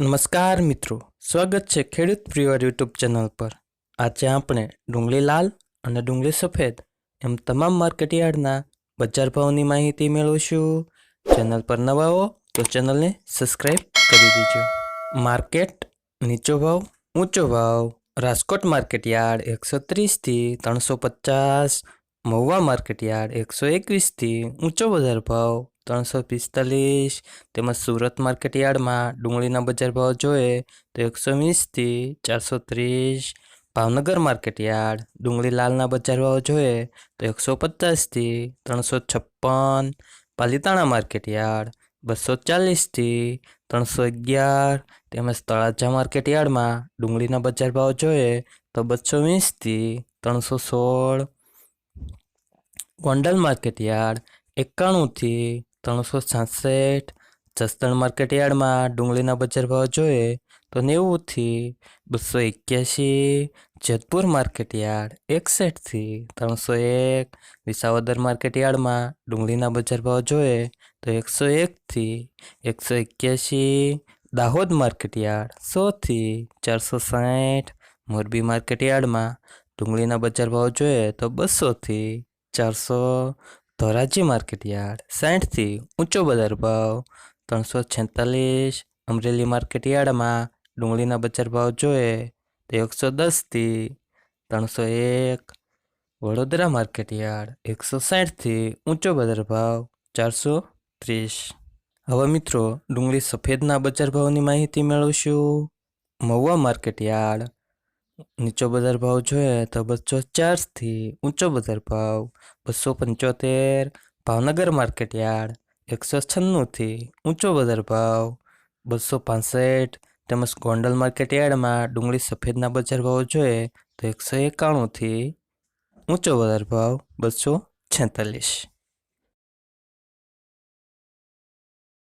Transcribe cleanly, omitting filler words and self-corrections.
નમસ્કાર મિત્રો, સ્વાગત છે ખેડૂત પરિવાર યુટ્યુબ ચેનલ પર। આજે આપણે ડુંગળી લાલ અને ડુંગળી સફેદ એમ તમામ માર્કેટયાર્ડના બજાર ભાવની માહિતી મેળવીશું। ચેનલ પર નવા હો તો ચેનલને સબસ્ક્રાઇબ કરી દેજો। માર્કેટ નીચો ભાવ ઊંચો ભાવ। રાજકોટ માર્કેટયાર્ડ 130 થી 350, મહુવા માર્કેટયાર્ડ 121 થી ઊંચો બજાર ભાવ 345। તેમજ સુરત માર્કેટયાર્ડમાં ડુંગળીના બજાર ભાવ જોઈએ તો 120 થી 430। ભાવનગર માર્કેટયાર્ડ ડુંગળી લાલના બજાર ભાવ જોઈએ તો 150 થી 356। પાલીતાણા માર્કેટયાર્ડ 240 થી 311। તેમજ તળાજા માર્કેટયાર્ડમાં ડુંગળીના બજાર ભાવ જોઈએ તો 220 થી 316। ગોંડલ માર્કેટયાર્ડ 91 થી 366। જસદણ માર્કેટયાર્ડમાં ડુંગળીના બજાર ભાવ જોઈએ તો 90 થી 281। જેતપુર માર્કેટયાર્ડ 61 થી 301। વિસાવદર માર્કેટયાર્ડમાં ડુંગળીના બજાર ભાવ જોઈએ તો 101 થી 181। દાહોદ માર્કેટયાર્ડ 100 થી 460। મોરબી માર્કેટયાર્ડમાં ડુંગળીના બજાર ભાવ જોઈએ તો 200 થી 400। ધોરાજી માર્કેટયાર્ડ 60 થી ઊંચો બજાર ભાવ 346। અમરેલી માર્કેટયાર્ડમાં ડુંગળીના બજાર ભાવ જોઈએ તો 110 થી 301। વડોદરા માર્કેટયાર્ડ 160 થી ઊંચો બજાર ભાવ 430। હવે મિત્રો ડુંગળી સફેદના બજાર ભાવની માહિતી મેળવીશું। મહુવા માર્કેટયાર્ડ નીચો બજાર ભાવ જોઈએ તો 204 થી ઊંચો બજાર ભાવ 275। ભાવનગર માર્કેટયાર્ડ 196 થી ઊંચો બજાર ભાવ 265। તેમજ ગોંડલ માર્કેટયાર્ડમાં ડુંગળી સફેદના બજાર ભાવ જોઈએ તો 191 થી ઊંચો બજાર ભાવ 246।